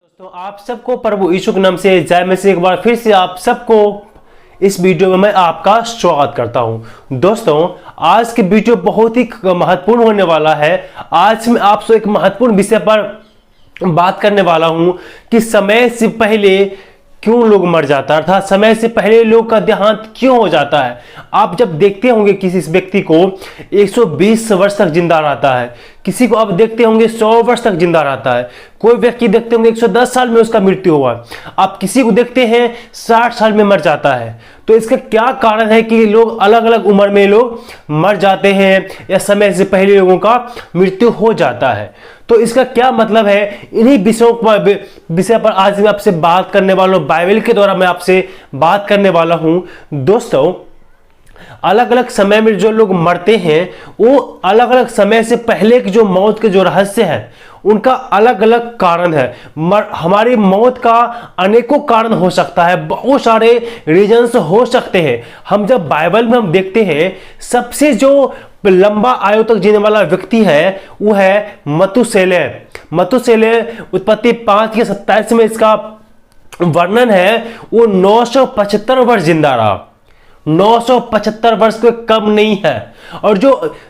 दोस्तों आप सबको प्रभु यीशु के नाम से जय मसीह। एक बार फिर से आप सबको इस वीडियो में मैं आपका स्वागत करता हूं। दोस्तों आज की वीडियो बहुत ही महत्वपूर्ण होने वाला है। आज मैं आपसे एक महत्वपूर्ण विषय पर बात करने वाला हूं कि समय से पहले क्यों लोग मर जाता है, अर्थात समय से पहले लोग का देहांत क्यों हो जाता है। आप जब देखते होंगे किसी व्यक्ति को 120 वर्ष तक जिंदा रहता है, किसी को आप देखते होंगे 100 वर्ष तक जिंदा रहता है, कोई व्यक्ति देखते होंगे 110 साल में उसका मृत्यु हुआ, आप किसी को देखते हैं 60 साल में मर जाता है। तो इसका क्या कारण है कि लोग अलग अलग उम्र में लोग मर जाते हैं या समय से पहले लोगों का मृत्यु हो जाता है। तो इसका क्या मतलब है, इन्हीं विषय पर आज मैं आपसे बात करने वाला हूं। बाइबल के द्वारा मैं आपसे बात करने वाला हूं। दोस्तों अलग अलग समय में जो लोग मरते हैं वो अलग अलग समय से पहले की जो मौत के जो रहस्य है उनका अलग अलग कारण है। हमारी मौत का अनेकों कारण हो सकता है, बहुत सारे रीजंस हो सकते हैं। हम जब बाइबल में हम देखते हैं सबसे जो लंबा आयु तक जीने वाला व्यक्ति है वो है मतुसेलह। उत्पत्ति 5:27 में इसका वर्णन है। वो 975 वर्ष जिंदा रहा, 975 वर्ष को कम नहीं है। और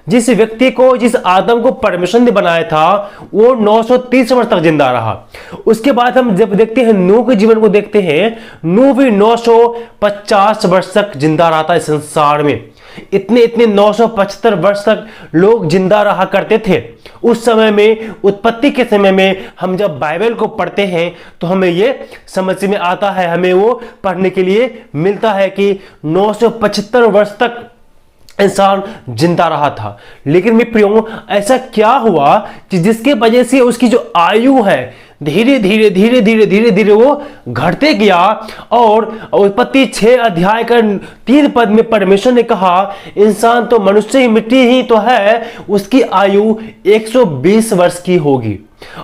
जिस व्यक्ति को, जिस आदम को परमेश्वर ने बनाया था वो 930 वर्ष तक जिंदा रहा। उसके बाद हम जब देखते हैं नूह के जीवन को देखते हैं, नूह भी 950 वर्ष तक जिंदा रहा था इस संसार में। इतने 975 वर्ष तक लोग जिंदा रहा करते थे उस समय में। उत्पत्ति के समय में हम जब बाइबल को पढ़ते हैं तो हमें ये समझ में आता है, हमें वो पढ़ने के लिए मिलता है कि 975 वर्ष तक इंसान जिंदा रहा था। लेकिन मैं प्रियो, ऐसा क्या हुआ कि जिसके वजह से उसकी जो आयु है धीरे धीरे वो घटते गया। और उत्पत्ति 6 अध्याय का 3 पद में परमेश्वर ने कहा इंसान तो मनुष्य ही, मिट्टी ही तो है, उसकी आयु 120 वर्ष की होगी।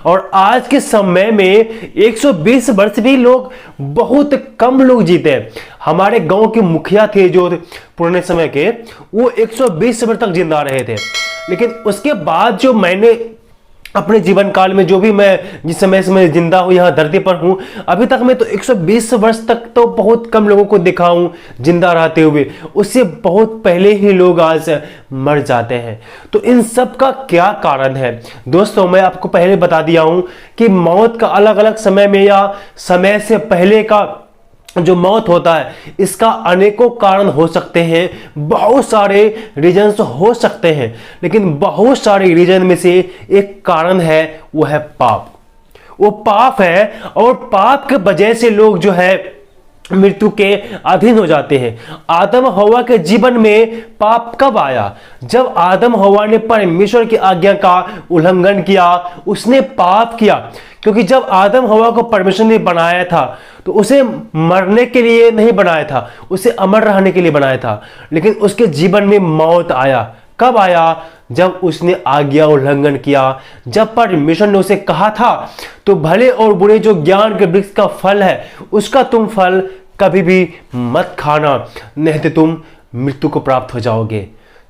और आज के समय में 120 वर्ष भी लोग बहुत कम लोग जीते हैं। हमारे गांव के मुखिया थे जो पुराने समय के, वो 120 वर्ष तक जिंदा रहे थे। लेकिन उसके बाद जो मैंने अपने जीवन काल में जो भी मैं जिस समय से मैं जिंदा हूं, यहां धरती पर हूं, अभी तक मैं तो 120 वर्ष तक तो बहुत कम लोगों को देखा हूं जिंदा रहते हुए। उससे बहुत पहले ही लोग आज मर जाते हैं। तो इन सब का क्या कारण है दोस्तों, मैं आपको पहले बता दिया हूं कि मौत का अलग अलग समय में या समय से पहले का जो मौत होता है इसका अनेकों कारण हो सकते हैं, बहुत सारे रीजन्स हो सकते हैं। लेकिन बहुत सारे रीजन में से एक कारण है वो है पाप। वो पाप है और पाप के वजह से लोग जो है मृत्यु के अधीन हो जाते हैं। आदम हवा के जीवन में पाप कब आया? जब आदम हवा ने परमेश्वर की आज्ञा का उल्लंघन किया, उसने पाप किया। क्योंकि जब आदम हवा को परमेश्वर ने बनाया था तो उसे मरने के लिए नहीं बनाया था, उसे अमर रहने के लिए बनाया था। लेकिन उसके जीवन में मौत आया। कब आया? जब उसने आज्ञा उल्लंघन किया। जब परमेश्वर ने उसे कहा था तो भले और बुरे जो ज्ञान के वृक्ष का फल है उसका तुम फल कभी भी मत खाना, नहीं तो तुम मृत्यु को प्राप्त हो जाओगे।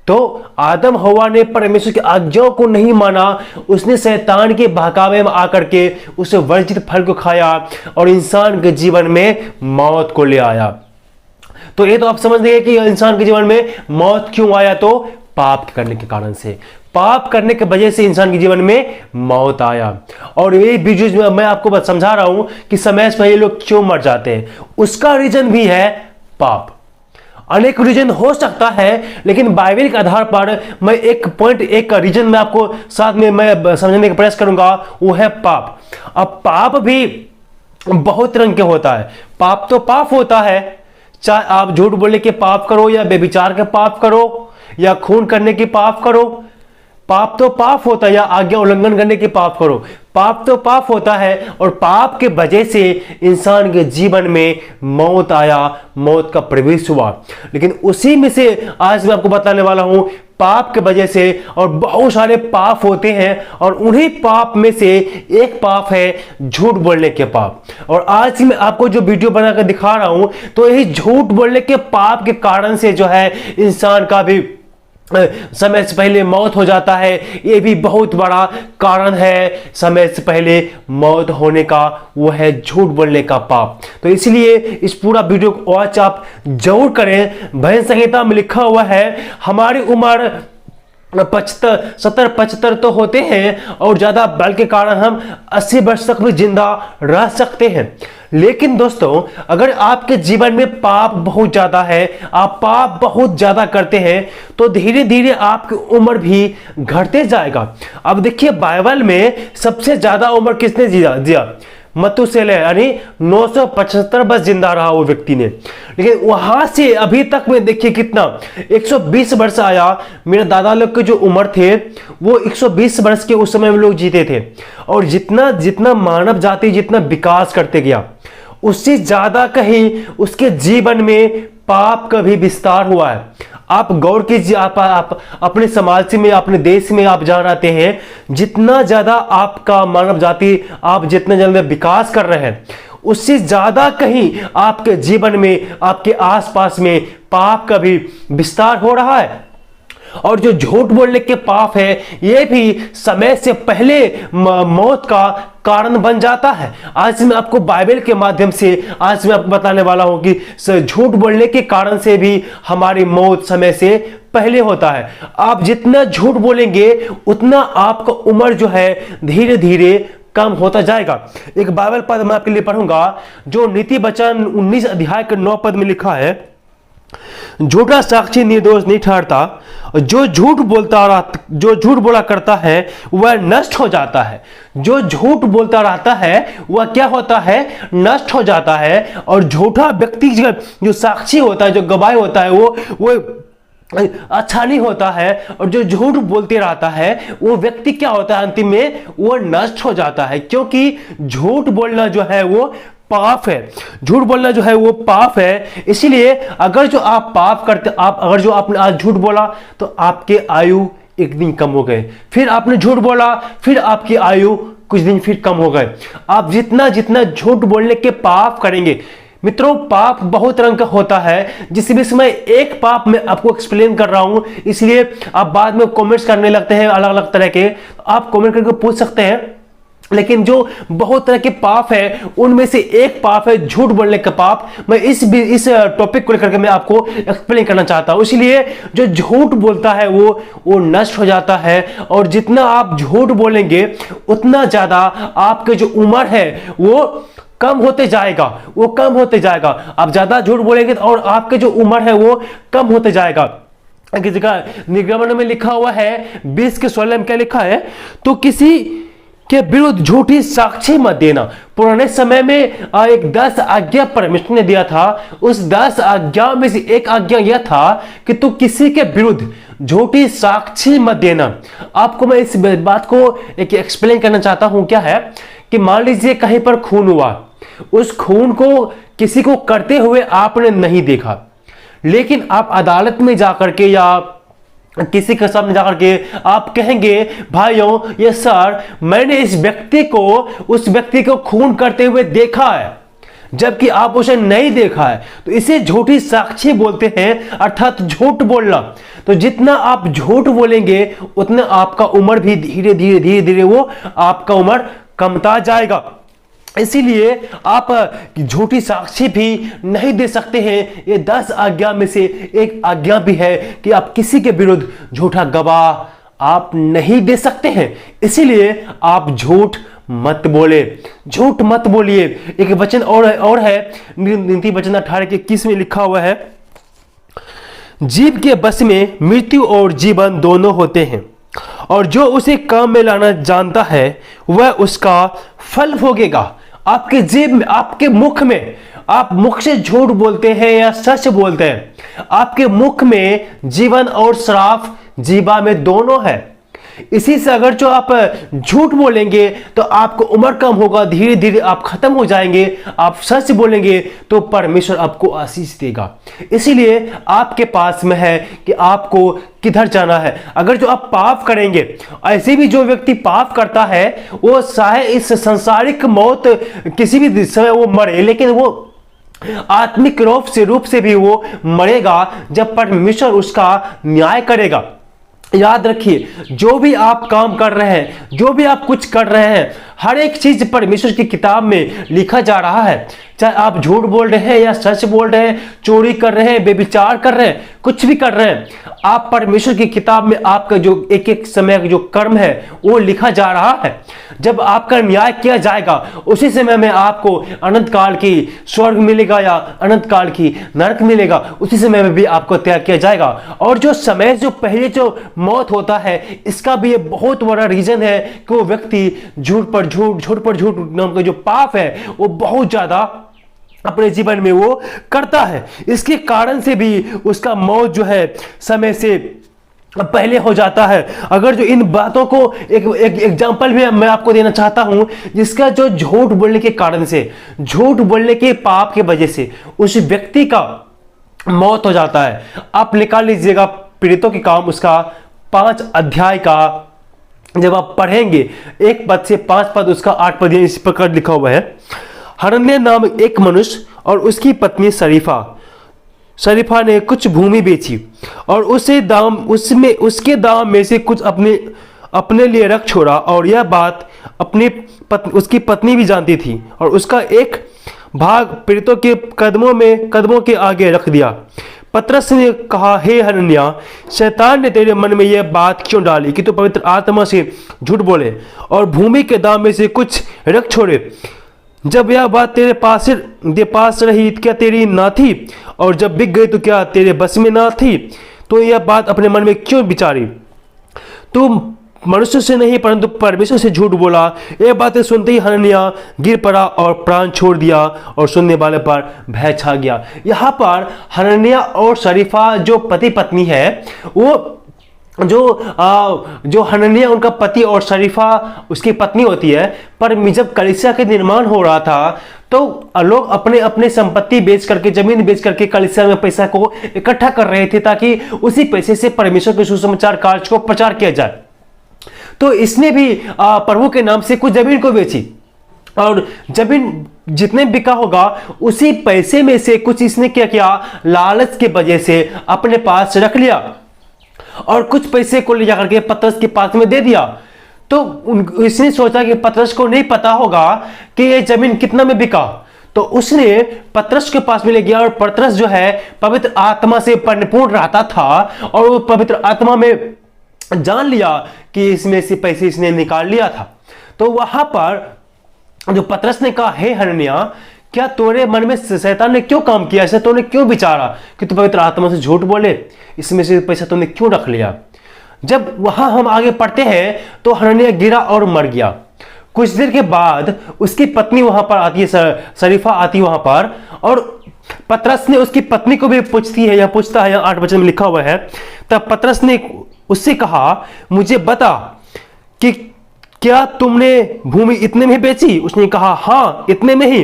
तो आदम हवा ने परमेश्वर की आज्ञाओं को नहीं माना, उसने शैतान के बहकावे में आकर के उसे वर्जित फल को खाया और इंसान के जीवन में मौत को ले आया। तो ये तो आप समझ गए कि इंसान के जीवन में मौत क्यों आया, तो पाप करने के कारण से, पाप करने के वजह से इंसान के जीवन में मौत आया। और ये वीडियो मैं आपको समझा रहा हूं कि समय से पहले लोग क्यों मर जाते हैं, उसका रीजन भी है पाप। अनेक रीजन हो सकता है लेकिन बाइबल के आधार पर मैं एक रीजन में आपको साथ में मैं समझने का प्रयास करूंगा, वो है पाप। अब पाप भी बहुत रंग के होता है। पाप तो पाप होता है, चाहे आप झूठ बोलने के पाप करो या बेविचार के पाप करो या खून करने के पाप करो, पाप तो पाप होता है, या आज्ञा उल्लंघन करने के पाप करो, पाप तो पाप होता है। और पाप के वजह से इंसान के जीवन में मौत आया, मौत का प्रवेश हुआ। लेकिन उसी में से आज मैं आपको बताने वाला हूं, पाप के वजह से और बहुत सारे पाप होते हैं और उन्हीं पाप में से एक पाप है झूठ बोलने के पाप। और आज मैं आपको जो वीडियो बनाकर दिखा रहा हूं तो यही झूठ बोलने के पाप के कारण से जो है इंसान का भी समय से पहले मौत हो जाता है, ये भी बहुत बड़ा कारण है समय से पहले मौत होने का, वो है झूठ बोलने का पाप। तो इसलिए इस पूरा वीडियो को वॉच आप जरूर करें। भजन संहिता में लिखा हुआ है हमारी उम्र 70-75 तो होते हैं और ज्यादा बल के कारण हम 80 वर्ष तक भी जिंदा रह सकते हैं। लेकिन दोस्तों, अगर आपके जीवन में पाप बहुत ज्यादा है, आप पाप बहुत ज्यादा करते हैं, तो धीरे धीरे आपकी उम्र भी घटते जाएगा। अब देखिए, बाइबल में सबसे ज्यादा उम्र किसने दिया? मतुसेलह, यानी 975 वर्ष जिंदा रहा वो व्यक्ति ने। लेकिन वहां से अभी तक में देखिए कितना, 120 वर्ष आया। मेरे दादा लोग के जो उम्र थे वो 120 वर्ष के उस समय में लोग जीते थे। और जितना जितना मानव जाति जितना विकास करते गया, उससे ज्यादा कहीं उसके जीवन में पाप का भी विस्तार हुआ है। आप गौर कीजिए, आप अपने समाज में, अपने देश में आप जहां रहते हैं, जितना ज्यादा आपका मानव जाति, आप जितना ज्यादा विकास कर रहे हैं, उससे ज्यादा कहीं आपके जीवन में, आपके आसपास में पाप का भी विस्तार हो रहा है। और जो झूठ बोलने के पाप है, ये भी समय से पहले मौत का कारण बन जाता है। आज मैं आपको बाइबल के माध्यम से आज मैं आपको बताने वाला हूं कि झूठ बोलने के कारण से भी हमारी मौत समय से पहले होता है। आप जितना झूठ बोलेंगे उतना आपका उम्र जो है धीरे धीरे कम होता जाएगा। एक बाइबल पद मैं आपके लिए पढ़ूंगा, जो नीति वचन 19 अध्याय के 9 पद में लिखा है, झूठा साक्षी निर्दोष नहीं ठहरता, जो झूठ बोला करता है वह नष्ट हो जाता है। जो झूठ बोलता रहता है वह क्या होता है? नष्ट हो जाता है। और झूठा व्यक्ति जो साक्षी होता है, जो गवाही होता है, वो अच्छा नहीं होता है। और जो झूठ बोलते रहता है वो व्यक्ति क्या होता है? अंतिम में वो नष्ट हो जाता है, क्योंकि झूठ बोलना जो है वो पाप है। झूठ बोलना जो है वो पाप है। इसीलिए अगर जो आप पाप करते, अगर जो आपने आज झूठ बोला तो आपके आयु एक दिन कम हो गए, फिर आपने झूठ बोला, फिर आपकी आयु कुछ दिन फिर कम हो गए। आप जितना जितना झूठ बोलने के पाप करेंगे, मित्रों, पाप बहुत रंग का होता है, जिस भी समय एक पाप मैं आपको एक्सप्लेन कर रहा हूं, इसलिए आप बाद में कमेंट्स करने लगते हैं अलग अलग तरह के, आप कमेंट करके पूछ सकते हैं। लेकिन जो बहुत तरह के पाप है, उनमें से एक पाप है झूठ बोलने का पाप। मैं इस टॉपिक को लेकर के मैं आपको एक्सप्लेन करना चाहता हूं। इसलिए जो झूठ बोलता है वो नष्ट हो जाता है। और जितना आप झूठ बोलेंगे उतना ज्यादा आपके जो उम्र है वो कम होते जाएगा, वो कम होते जाएगा। आप ज्यादा झूठ बोलेंगे और आपके जो उम्र है वो कम होते जाएगा। किसी जगह निर्गमन में लिखा हुआ है 20 के 16 में क्या लिखा है? तो किसी के विरुद्ध झूठी साक्षी मत देना। पुराने समय में एक 10 आज्ञा परमेश्वर ने दिया था। उस 10 आज्ञा में से एक आज्ञा यह था कि तू किसी के विरुद्ध झूठी साक्षी मत देना। आपको मैं इस बात को एक एक्सप्लेन करना चाहता हूं। क्या है कि मान लीजिए कहीं पर खून हुआ, उस खून को किसी को करते हुए आपने नहीं देखा, लेकिन आप अदालत में जाकर के या किसी के सामने जाकर के आप कहेंगे, भाइयों ये सर, मैंने इस व्यक्ति को, उस व्यक्ति को खून करते हुए देखा है, जबकि आप उसे नहीं देखा है, तो इसे झूठी साक्षी बोलते हैं, अर्थात झूठ बोलना। तो जितना आप झूठ बोलेंगे उतना आपका उम्र भी धीरे धीरे वो आपका उम्र कमता जाएगा। इसीलिए आप झूठी साक्षी भी नहीं दे सकते हैं। ये 10 आज्ञा में से एक आज्ञा भी है कि आप किसी के विरुद्ध झूठा गवाह आप नहीं दे सकते हैं। इसीलिए आप झूठ मत बोले, झूठ मत बोलिए। एक वचन और है, नीति वचन 18 के 21 में लिखा हुआ है, जीव के बस में मृत्यु और जीवन दोनों होते हैं, और जो उसे काम में लाना जानता है वह उसका फल भोगेगा। आपके जीभ में, आपके मुख में, आप मुख से झूठ बोलते हैं या सच बोलते हैं, आपके मुख में जीवन और श्राप जीवा में दोनों है। इसी से अगर जो आप झूठ बोलेंगे तो आपको उम्र कम होगा, धीरे धीरे आप खत्म हो जाएंगे। आप सच बोलेंगे तो परमेश्वर आपको आशीष देगा। इसीलिए आपके पास में है कि आपको किधर जाना है। अगर जो आप पाप करेंगे, ऐसे भी जो व्यक्ति पाप करता है वो चाहे इस संसारिक मौत किसी भी समय वो मरे, लेकिन वो आत्मिक रूप से भी वो मरेगा जब परमेश्वर उसका न्याय करेगा। याद रखिए, जो भी आप काम कर रहे हैं, जो भी आप कुछ कर रहे हैं, हर एक चीज परमेश्वर की किताब में लिखा जा रहा है। चाहे आप झूठ बोल रहे हैं या सच बोल रहे हैं, चोरी कर रहे हैं, बेविचार कर रहे हैं, कुछ भी कर रहे हैं, आप परमेश्वर की किताब में आपका जो एक एक समय का जो कर्म है वो लिखा जा रहा है। जब आपका न्याय किया जाएगा उसी समय में आपको अनंत काल की स्वर्ग मिलेगा या अनंत काल की नरक मिलेगा, उसी समय में भी आपको त्याग किया जाएगा। और जो समय जो पहले जो मौत होता है, इसका भी एक बहुत बड़ा रीजन है कि वो व्यक्ति झूठ पर झूठ नाम का जो पाप है वो बहुत ज्यादा अपने जीवन में वो करता है। इसके कारण से भी उसका मौत जो है समय से पहले हो जाता है। अगर जो इन बातों को एक एग्जांपल भी मैं आपको देना चाहता हूं, जिसका जो झूठ बोलने के कारण से, झूठ बोलने के पाप के वजह से उस व्यक्ति का मौत हो जाता है। आप निकाल लीजिएगा पीड़ितों के काम, उसका 5 अध्याय का जब आप पढ़ेंगे, 1 पद से 5 पद, उसका 8 पद इस प्रकार लिखा हुआ है। हनन्याह नाम एक मनुष्य और उसकी पत्नी शरीफा ने कुछ भूमि बेची और उसके दाम में से कुछ अपने लिए रख छोड़ा, और यह बात उसकी पत्नी भी जानती थी, और उसका एक भाग पीड़ितों के कदमों के आगे रख दिया। पतरस ने कहा, हे हनन्याह, शैतान ने तेरे मन में यह बात क्यों डाली कि तू पवित्र आत्मा से झूठ बोले और भूमि के दाम में से कुछ रख छोड़े? जब यह बात तेरे पास रही क्या तेरी ना थी, और जब बिक गई तो क्या तेरे बस में ना थी? तो यह बात अपने मन में क्यों विचारी? तू मनुष्य से नहीं परंतु परमेश्वर से झूठ बोला। यह बातें सुनते ही हनन्याह गिर पड़ा और प्राण छोड़ दिया, और सुनने वाले पर भय छा गया। यहाँ पर हनन्याह और शरीफा जो पति पत्नी है, वो जो हनन्याह उनका पति और शरीफा उसकी पत्नी होती है। पर जब कलीसिया के निर्माण हो रहा था तो लोग अपने अपने संपत्ति बेच करके, जमीन बेच करके कलीसिया में पैसा को इकट्ठा कर रहे थे, ताकि उसी पैसे से परमेश्वर के सुसमाचार कार्य को प्रचार किया जाए। तो इसने भी प्रभु के नाम से कुछ जमीन को बेची, और जमीन जितने बिका होगा उसी पैसे में से कुछ इसने क्या किया, लालच के वजह से अपने पास रख लिया, और कुछ पैसे को ले जाकर के पतरस के पास में दे दिया। तो इसने सोचा कि पतरस को नहीं पता होगा कि ये जमीन कितना में बिका, तो उसने पतरस के पास में ले गया, और पतरस जो है पवित्र आत्मा से परिपूर्ण रहता था, और वो पवित्र आत्मा में जान लिया कि इसमें से पैसे इसने निकाल लिया था। तो वहां पर जो पतरस ने कहा, हे हनन्याह, क्या तोरे मन में शैतान ने क्यों काम किया, ऐसे तूने क्यों विचारा कि तू पवित्र आत्मा से झूठ बोले, इसमें से पैसा तूने क्यों रख लिया? जब वहां हम आगे पढ़ते हैं तो हनन्याह गिरा और मर गया। कुछ देर के बाद उसकी पत्नी वहां पर आती है, शरीफा आती है वहां पर, और पतरस ने उसकी पत्नी को भी पूछती है, या पूछता है, 8 वचन में लिखा हुआ है। तब पतरस ने उससे कहा, मुझे बता कि क्या तुमने भूमि इतने में बेची? उसने कहा, हाँ, इतने में ही।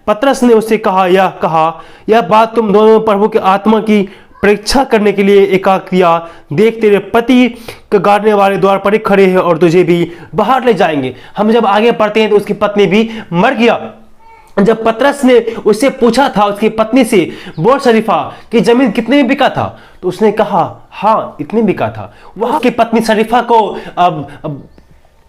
पतरस ने उससे कहा, यह बात तुम दोनों प्रभु के आत्मा की परीक्षा करने के लिए एकाक किया। देख, तेरे पति के गाड़ने वाले द्वार पर खड़े हैं और तुझे भी बाहर ले जाएंगे। हम जब आगे पढ़ते हैं तो उसकी पत्नी भी मर गया। जब पतरस ने उससे पूछा था, उसकी पत्नी से, बोल शरीफा कि जमीन कितने में बिका था? तो उसने कहा, हाँ, इतने बिका था। वहां की पत्नी शरीफा को अब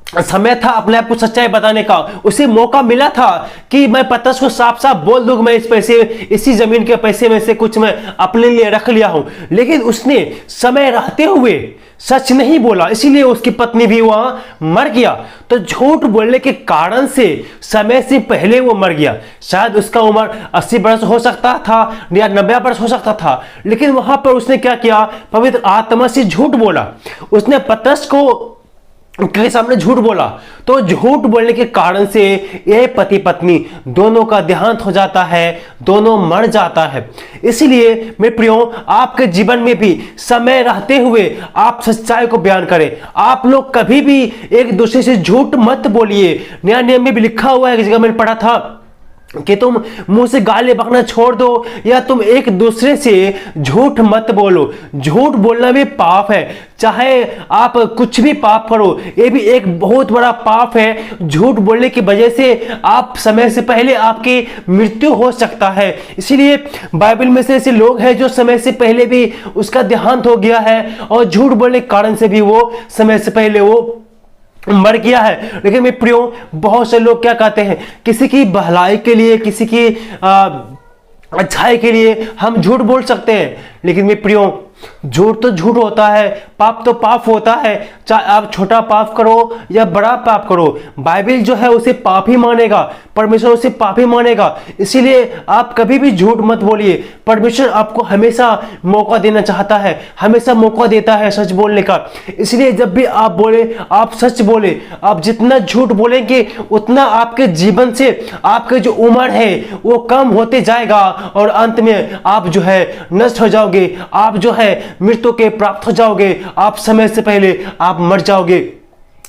समय था अपने आप को सच्चाई बताने का, उसे मौका मिला था कि मैं पतरस को साफ साफ बोल दूं, मैं इसी जमीन के पैसे में से कुछ मैं अपने लिए रख लिया हूं, लेकिन उसने समय रहते हुए सच नहीं बोला, इसीलिए उसकी पत्नी भी वहां मर गया। तो झूठ बोलने के कारण से समय से पहले वो मर गया। शायद उसका उम्र 80 वर्ष हो सकता था या 90 वर्ष हो सकता था, लेकिन वहां पर उसने क्या किया, पवित्र आत्मा से झूठ बोला। उसने पतरस को के सामने झूठ बोला। तो झूठ बोलने के कारण से ये पति पत्नी दोनों का देहांत हो जाता है, दोनों मर जाता है। इसीलिए मेरे प्रियो, आपके जीवन में भी समय रहते हुए आप सच्चाई को बयान करें। आप लोग कभी भी एक दूसरे से झूठ मत बोलिए। नया नियम में भी लिखा हुआ है, एक जगह मैंने पढ़ा था कि तुम मुंह से गाली बकना छोड़ दो या तुम एक दूसरे से झूठ मत बोलो। झूठ बोलना भी पाप है, चाहे आप कुछ भी पाप करो, ये भी एक बहुत बड़ा पाप है। झूठ बोलने की वजह से आप समय से पहले आपकी मृत्यु हो सकता है। इसीलिए बाइबल में से ऐसे लोग हैं जो समय से पहले भी उसका देहांत हो गया है और झूठ बोलने के कारण से भी वो समय से पहले वो मर गया है। लेकिन मैं प्रियो, बहुत से लोग क्या कहते हैं, किसी की भलाई के लिए, किसी की अच्छाई के लिए हम झूठ बोल सकते हैं। लेकिन मैं प्रियो, झूठ तो झूठ होता है, पाप तो पाप होता है। चाहे आप छोटा पाप करो या बड़ा पाप करो, बाइबल जो है उसे पाप ही मानेगा, परमेश्वर उसे पाप ही मानेगा। इसीलिए आप कभी भी झूठ मत बोलिए। परमेश्वर आपको हमेशा मौका देना चाहता है, हमेशा मौका देता है सच बोलने का। इसलिए जब भी आप बोले, आप सच बोले। आप जितना झूठ बोलेंगे उतना आपके जीवन से आपके जो उम्र है वो कम होते जाएगा और अंत में आप जो है नष्ट हो जाओगे, आप जो है मृत्यु के प्राप्त हो जाओगे, आप समय से पहले आप मर जाओगे।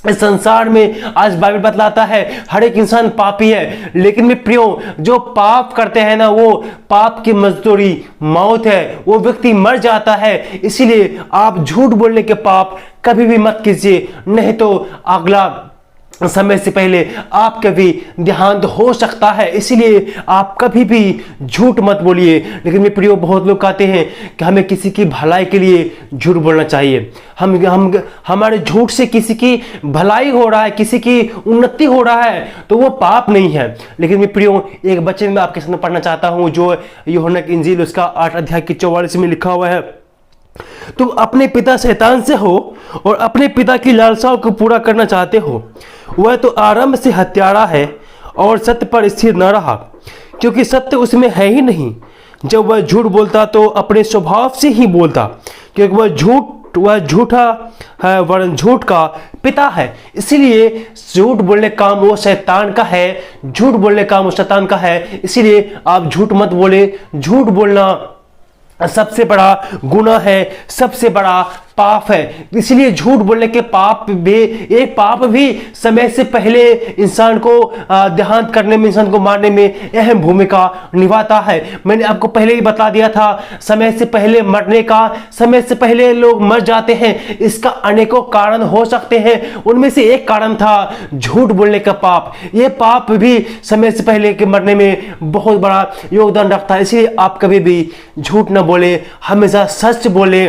इस संसार में आज बाइबल बतलाता है हर एक इंसान पापी है। लेकिन मैं प्रियो, जो पाप करते हैं ना, वो पाप की मजदूरी मौत है, वो व्यक्ति मर जाता है। इसीलिए आप झूठ बोलने के पाप कभी भी मत कीजिए, नहीं तो अगला समय से पहले आपका भी देहांत हो सकता है। इसीलिए आप कभी भी झूठ मत बोलिए। लेकिन मेरे प्रियो, बहुत लोग कहते हैं कि हमें किसी की भलाई के लिए झूठ बोलना चाहिए। हम हमारे झूठ से किसी की भलाई हो रहा है, किसी की उन्नति हो रहा है, तो वो पाप नहीं है। लेकिन मेरे प्रियो, एक वचन में आपके सामने पढ़ना चाहता हूं जो यूहन्ना की इंजील उसका 8 अध्याय की 44 में लिखा हुआ है। तुम अपने पिता शैतान से हो और अपने पिता की लालसाओं को पूरा करना चाहते हो। वह तो आरंभ से हत्यारा है और सत्य पर स्थिर न रहा, क्योंकि सत्य उसमें है ही नहीं। जब वह झूठ बोलता तो अपने स्वभाव से ही बोलता, क्योंकि वह झूठा है, वरन झूठ का पिता है। इसीलिए झूठ बोलने का काम वो शैतान का है, झूठ बोलने का काम वो शैतान का है। इसीलिए आप झूठ मत बोले। झूठ बोलना सबसे बड़ा गुनाह है, सबसे बड़ा पाप है। इसलिए झूठ बोलने के पाप भी, एक पाप भी समय से पहले इंसान को देहांत करने में, इंसान को मारने में अहम भूमिका निभाता है। मैंने आपको पहले ही बता दिया था, समय से पहले मरने का, समय से पहले लोग मर जाते हैं, इसका अनेकों कारण हो सकते हैं। उनमें से एक कारण था झूठ बोलने का पाप। यह पाप भी समय से पहले के मरने में बहुत बड़ा योगदान रखता है। इसलिए आप कभी भी झूठ न बोले, हमेशा सच बोले।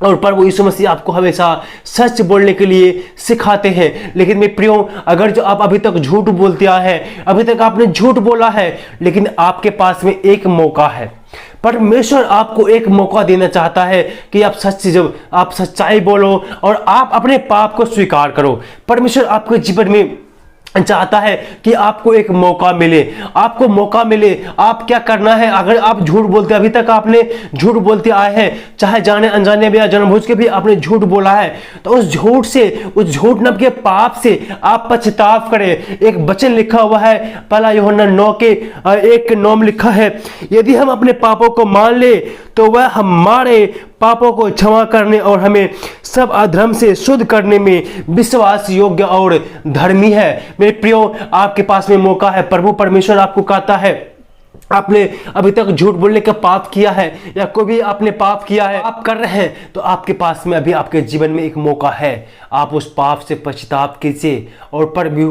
और प्रभु यीशु मसीह आपको हमेशा सच बोलने के लिए सिखाते हैं। लेकिन मैं प्रियो, अगर जो आप अभी तक झूठ बोलते आए हैं, अभी तक आपने झूठ बोला है, लेकिन आपके पास में एक मौका है। परमेश्वर आपको एक मौका देना चाहता है कि आप सच्चाई बोलो और आप अपने पाप को स्वीकार करो। परमेश्वर आपके जीवन में चाहता है कि आपको एक मौका मिले, आपको मौका मिले। आप क्या करना है, अगर आप झूठ बोलते, अभी तक आपने झूठ बोलते आए हैं, चाहे जाने अनजाने में या जानबूझ के भी आपने झूठ बोला है, तो उस झूठ से, उस झूठ नाम के पाप से आप पछताव करें। एक वचन लिखा हुआ है, पहला यूहन्ना 9:1-9 में लिखा है, यदि हम अपने पापों को मान ले तो वह हमारे पापों को क्षमा करने और हमें सब अधर्म से शुद्ध करने में विश्वास योग्य और धर्मी है। मेरे प्रियो, आपके पास में मौका है। प्रभु परमेश्वर आपको कहता है, आपने अभी तक झूठ बोलने का पाप किया है या कोई भी आपने पाप किया है, आप कर रहे हैं, तो आपके पास में अभी आपके जीवन में एक मौका है। आप उस पाप से पश्चाताप कीजिए और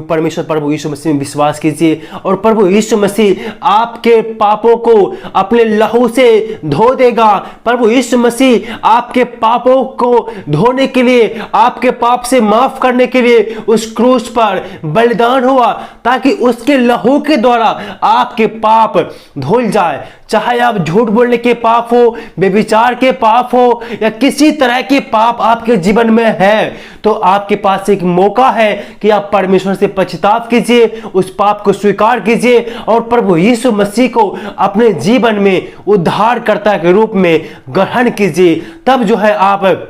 परमेश्वर प्रभु यीशु मसीह में विश्वास कीजिए और प्रभु यीशु मसीह आपके पापों को अपने लहू से धो देगा। प्रभु यीशु मसीह आपके पापों को धोने के लिए, आपके पाप से माफ करने के लिए उस क्रूस पर बलिदान हुआ, ताकि उसके लहू के द्वारा आपके पाप धुल जाए। चाहे आप झूठ बोलने के पाप हो, व्यभिचार के पाप हो या किसी तरह के पाप आपके जीवन में है, तो आपके पास एक मौका है कि आप परमेश्वर से पश्चाताप कीजिए, उस पाप को स्वीकार कीजिए और प्रभु यीशु मसीह को अपने जीवन में उद्धारकर्ता के रूप में ग्रहण कीजिए। तब जो है आप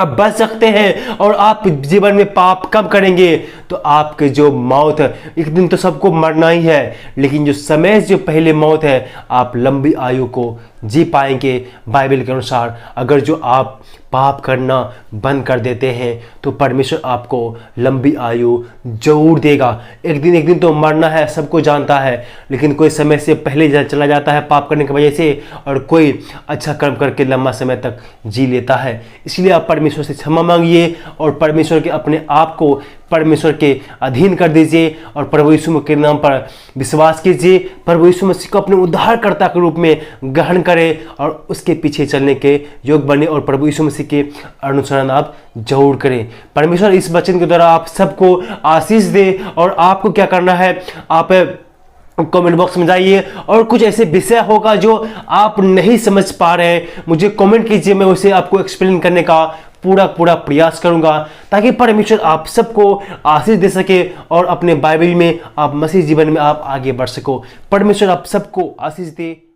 बच सकते हैं और आप जीवन में पाप कम करेंगे। तो आपके जो मौत है, एक दिन तो सबको मरना ही है, लेकिन जो समय से जो पहले मौत है आप लंबी आयु को जी पाएंगे। बाइबल के अनुसार अगर जो आप पाप करना बंद कर देते हैं तो परमेश्वर आपको लंबी आयु जरूर देगा। एक दिन तो मरना है, सबको जानता है, लेकिन कोई समय से पहले चला जाता है पाप करने की वजह से, और कोई अच्छा कर्म करके लंबा समय तक जी लेता है। इसलिए आप परमेश्वर से क्षमा मांगिए और परमेश्वर के अपने आप को परमेश्वर के अधीन कर दीजिए और प्रभु यीशु के नाम पर विश्वास कीजिए। प्रभु यीशु मसीह को अपने उद्धारकर्ता के रूप में ग्रहण करें और उसके पीछे चलने के योग बने और प्रभु यीशु मसीह के अनुसरण आप जरूर करें। परमेश्वर इस वचन के द्वारा आप सबको आशीष दे। और आपको क्या करना है, आप कमेंट बॉक्स में जाइए और कुछ ऐसे विषय होगा जो आप नहीं समझ पा रहे हैं, मुझे कमेंट कीजिए, मैं उसे आपको एक्सप्लेन करने का पूरा प्रयास करूंगा, ताकि परमेश्वर आप सबको आशीष दे सके और अपने बाइबल में आप मसीह जीवन में आप आगे बढ़ सको। परमेश्वर आप सबको आशीष दे।